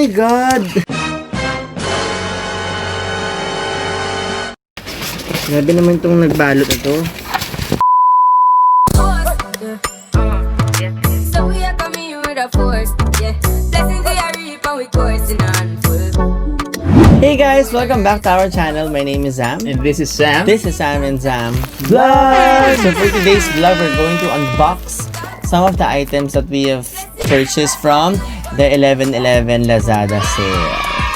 my God! Grabe naman itong nagbalot na to. So we are coming with a force, yeah. Blessings we are reaping, we coursing on full. Hey guys! Welcome back to our channel. My name is Zam. And this is Sam. This is Sam and Zam Vlog! So for today's vlog, we're going to unbox some of the items that we have purchased from the 11/11 Lazada sale.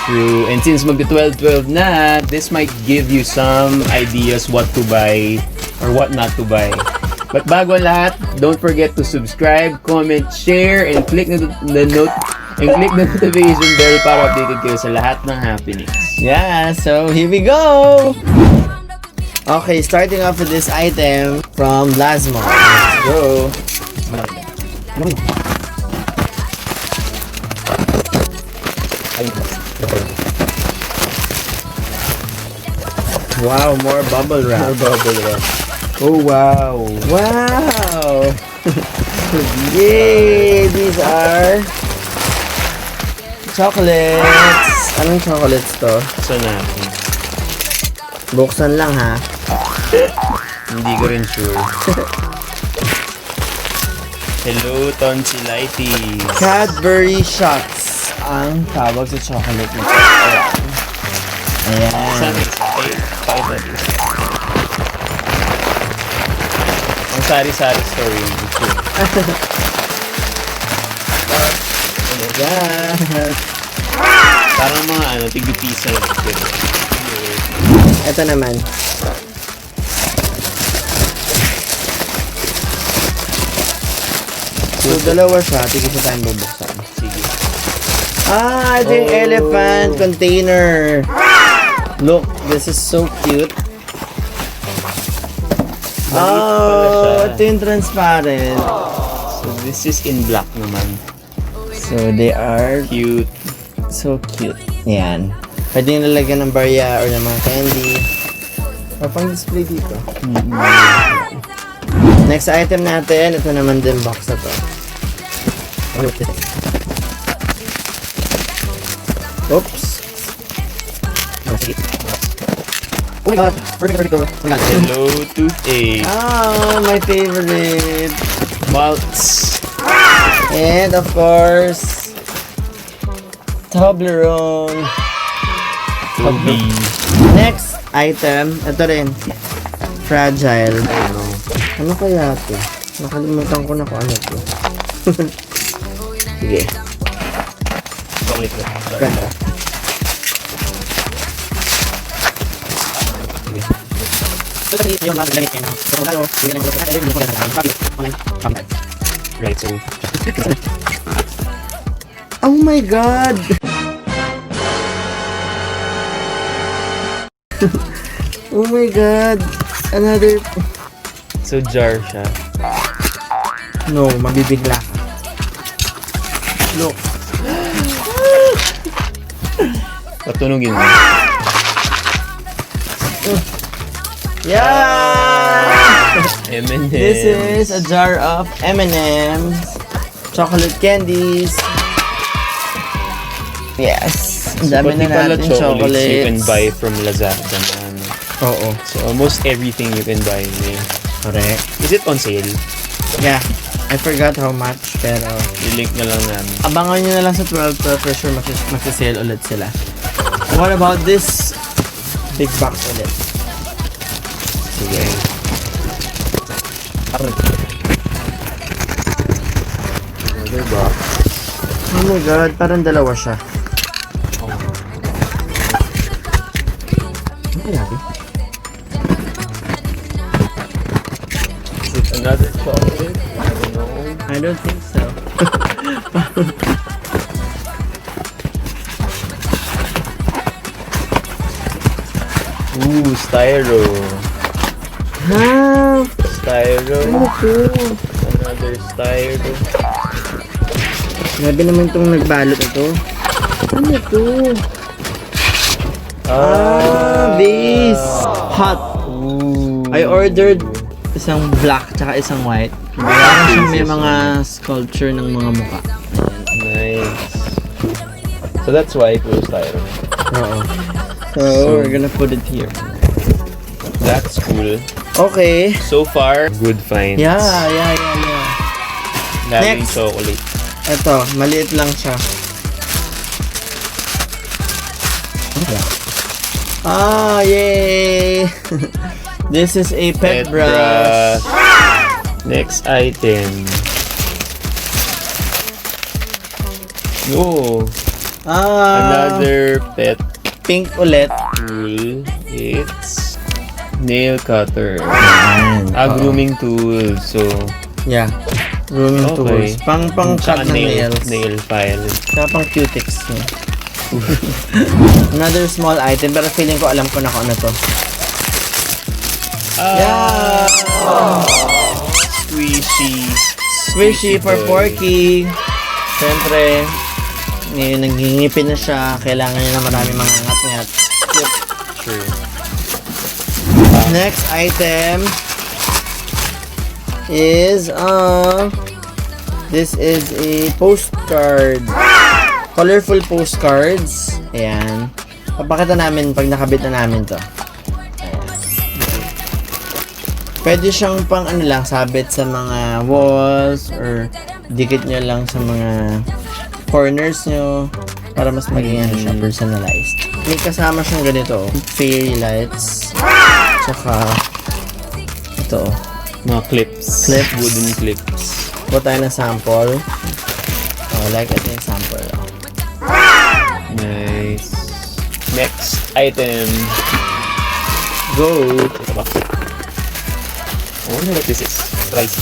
True. And since magka-12-12 na, this might give you some ideas what to buy or what not to buy. But bago ang lahat, don't forget to subscribe, comment, share, and click the notification bell para updated kayo sa lahat ng happenings. Yeah, so here we go! Okay, starting off with this item from Lazada. Let's go! Wow, more bubble wrap. Oh, wow. Wow! Yay! These are chocolates. Anong chocolates to? So natin. Buksan lang ha. Hindi ko rin sure. Hello, tonsillitis. Cadbury shots ang tawag sa chocolate na ito. Ayan. Saan ito? Ay, pakit natin. Ang sari-sari story. Ayan. Parang mga tig-pisa na ito. Ito naman. So, dalawa siya. Tigil sa tayong bubuksan. Sige. Ah, ito yung elephant container. Look, this is so cute. Oh, ito yung transparent. So this is in black naman. So, they are Cute. so cute. Yan. Pwede yung lalagyan ng barya or ng mga candy. O pang display dito. Next item natin, ito naman din box na to. Oops. Oh my God! Hello, toothache. Ah, my favorite. Malts. And of course, Toblerone. Toby. Next item, ito rin. Fragile. Ano kaya ito? Nakalimutan ko na kung ano ito. Sige. Chocolate na. Ganda. Right, so Oh my God! Oh my God! Another... so jar siya. No, mabibigla ka. Look. Patunogin mo. Yeah! M&M's. This is a jar of M&M's, chocolate candies. Yes. Ang dami Pati na pala natin chocolates you can chocolates. buy from Lazada na ano. Oo. So almost everything you can buy there. Correct. Is it on sale? Yeah. I forgot how much, pero I-link na lang namin. abangan nyo na lang sa 12 for sure mag-sale ulit sila. What about this big box ulit? Sige. Another box. Oh my God, parang dalawa siya. Ano kaya ito? Is it another chocolate? I don't know. I don't think so. Ooh, styro. Ha? Styro. Ano to? Another styro. Grabe naman itong nagbalot na to. Ano to? Base. Hot. Ooh. I ordered isang black tsaka isang white. Parang siyang may mga sculpture ng mga mukha. Nice. So So that's why puro styro. Oo. So, we're gonna put it here. That's cool. Okay. So far, good finds. Yeah. Daming Next. chocolate. Ito, maliit lang siya. Ah, yay! This is a pet brush. Next item. Oh, another pet Pink ulit. tool. It's nail cutter. Ayan. Grooming tool. So, Yeah. Grooming okay. tools. Pang Tsaka cut ng nails. nail file. Tsaka pang cutics. No? Another small item, pero feeling ko alam ko na kung ano to. Yeah! Squishy for Porky. Siyempre, ngayon nagingipin na siya. Kailangan niya na marami mga ngat-ngat. Yep. Sure. Next item is this is a postcard. Colorful postcards. Ayan. Papakita namin pag nakabit na namin to. Ayan. Pwede siyang pang ano lang, sabit sa mga walls or dikit nyo lang sa mga corners nyo para mas maging ano siya, personalized. May kasama siyang ganito, fairy lights. Tsaka ito, Mga clips. Wooden clips. po tayo ng sample. Like ito yung sample. Nice. Next item. Go! I wonder what this is. Rice.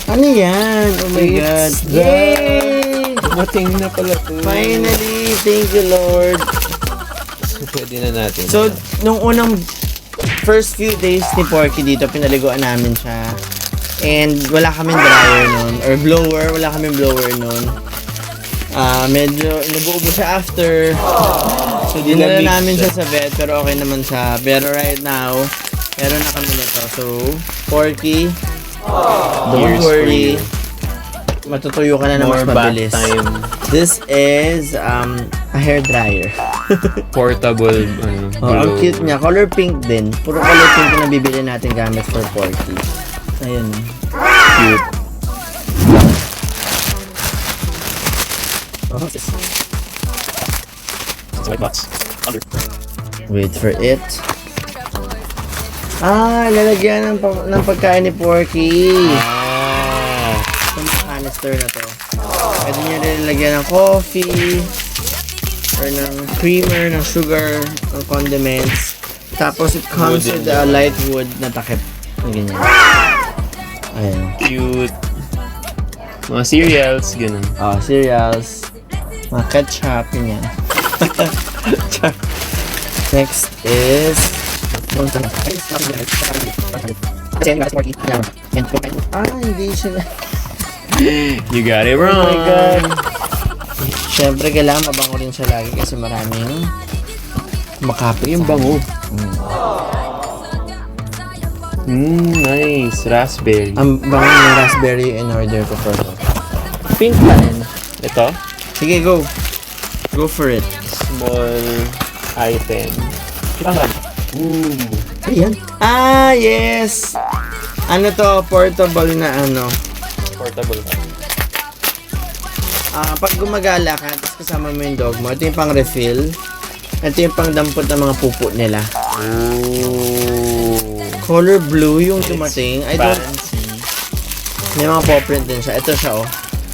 Ano yan? Oh my God! It's Yay! Dumating na pala to. Finally! Thank you, Lord! So, pwede na natin. So, nung unang first few days ni Porky dito, pinaliguan namin siya. And wala kaming dryer nun. Or blower. Wala kaming blower nun. Medyo nabuubo siya after. So, dinala namin siya sa vet. Pero okay naman siya. Pero right now, meron na kami nito. So, Porky, don't Here's worry. for you. Matutuyo ka na ng mas More bath mabilis. time. This is a hair dryer. Portable. Ang cute niya. Color pink din. Puro color pink yung nabibili natin gamit for Porky. Ayun. Cute. Oh, It's white box. Under. wait for it. Lalagyan ng pagkain ni Porky. Itong canister na to. Pwede nyo rin lagyan ng coffee or ng creamer, ng sugar, ng condiments. Tapos it comes with a light wood na takip. Ganyan. Ayan. Cute. Mga cereals, ganun. Cereals. Mga ketchup, ganyan. Next is hindi siya. You got it Oh wrong. my God. Siyempre, kailangan mabango rin siya lagi kasi maraming makapit. Yung bango. Nice. Raspberry. Ang bango ng raspberry in order ko for pink pa rin. Ito. Sige, go. Go for it. Small item. Ayan. Yes! Ano to? Portable na ano. Portable. Pag gumagala ka, tapos kasama mo yung dog mo, ito yung pang refill. Ito yung pang dampot ng mga pupo nila. Color blue yung dumating. I don't... Fancy. May mga paw print din siya. Ito siya, oh.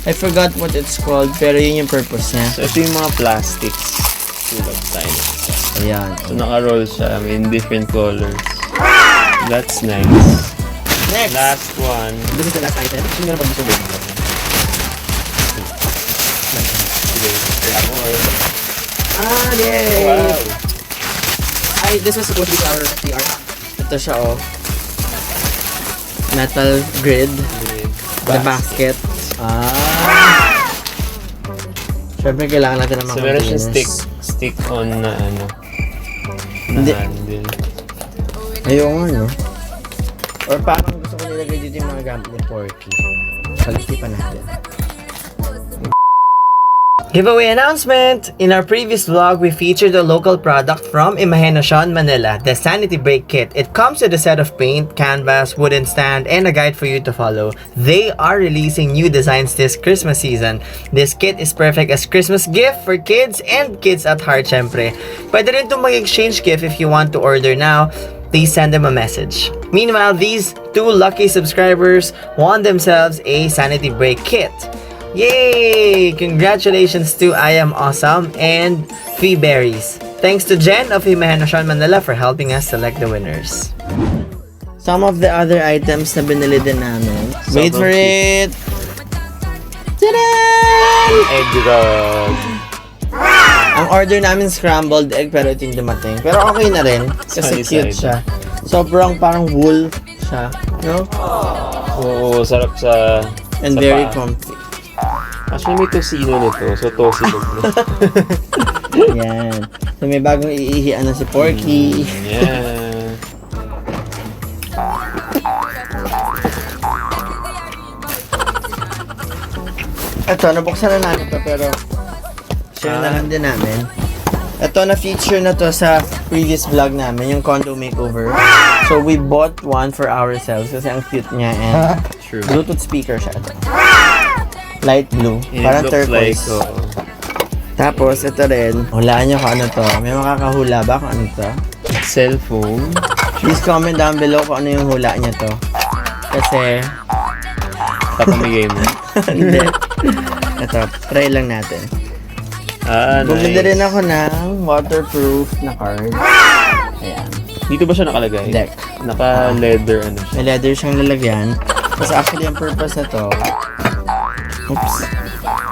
I forgot what it's called, pero yun yung purpose niya. So, ito yung mga plastics. Tulad tayo. Ayan. So, naka-roll siya in different colors. That's nice. Next! Last one. This is the last item. Hindi na pag-gusto mo. Yay! Wow. This was supposed to be our PR. Ito siya, oh. Metal grid. The basket. Siyempre, kailangan natin ng mga So, meron siya containers. stick on na ano. Na Hindi. handle. Ayaw nga, no? Or parang gusto ko nilagay dito yung mga gamit ni Porky. Pag-isipan natin. Giveaway announcement! In our previous vlog, we featured a local product from Imaginacion, Manila, the Sanity Break Kit. It comes with a set of paint, canvas, wooden stand, and a guide for you to follow. They are releasing new designs this Christmas season. This kit is perfect as Christmas gift for kids and kids at heart, syempre. Pwede rin itong mag-exchange gift if you want to order now. Please send them a message. Meanwhile, these 2 lucky subscribers won themselves a Sanity Break Kit. Yay! Congratulations to I Am Awesome and Feeberries. Thanks to Jen of Imaginacion Manila for helping us select the winners. Some of the other items na binili din namin. Wait for it! Tadaan! Egg roll. Ang order namin scrambled egg pero ito yung dumating. Pero okay na rin kasi Sunny cute side. siya. Sobrang parang wool siya. No? Oo, sarap sa... And sa very paa. comfy. Actually, may tosino nito. So, tosilog na. Yan. So may bagong iihian na si Porky. Yeah. Ito, nabuksan na namin ito pero share na lang din namin. Ito, na-feature na to sa previous vlog namin, yung condo makeover. So we bought one for ourselves kasi ang cute niya and True. Bluetooth speaker siya ito. Light blue, And parang it looks turquoise. like, Tapos ito rin, hulaan nyo kung ano to. May makakahula ba kung ano to? cellphone. Please comment down below kung ano yung hula niya to. Kasi, Papamigay mo. hindi. Ito, try lang natin. Ah, Bumili nice. rin ako ng waterproof na card. Ayan. Dito ba siya nakalagay? Deck. Naka-leather ano siya. May leather siyang lalagyan. Kasi actually, ang purpose na to,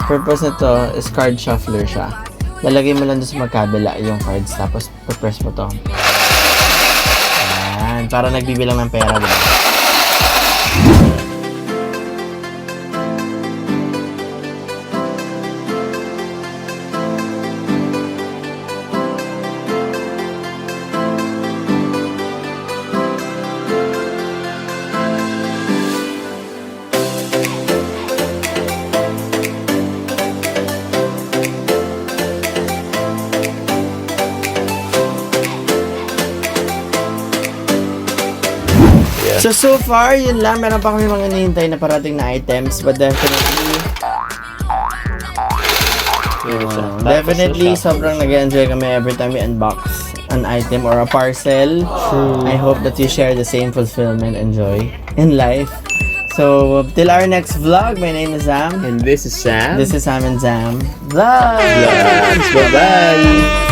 purpose na to is card shuffler siya. Lalagay mo lang doon sa magkabila yung cards, tapos press mo to. Ayan, para nagbibilang ng pera, diba? So far, yun lang. Meron pa kami mga hinihintay na parating na items. But definitely, definitely, sobrang nag-enjoy kami every time we unbox an item or a parcel. True. I hope that you share the same fulfillment and joy in life. So, till our next vlog, my name is Zam. And this is Sam. This is Sam and Zam. Vlog! Vlogs. Bye-bye!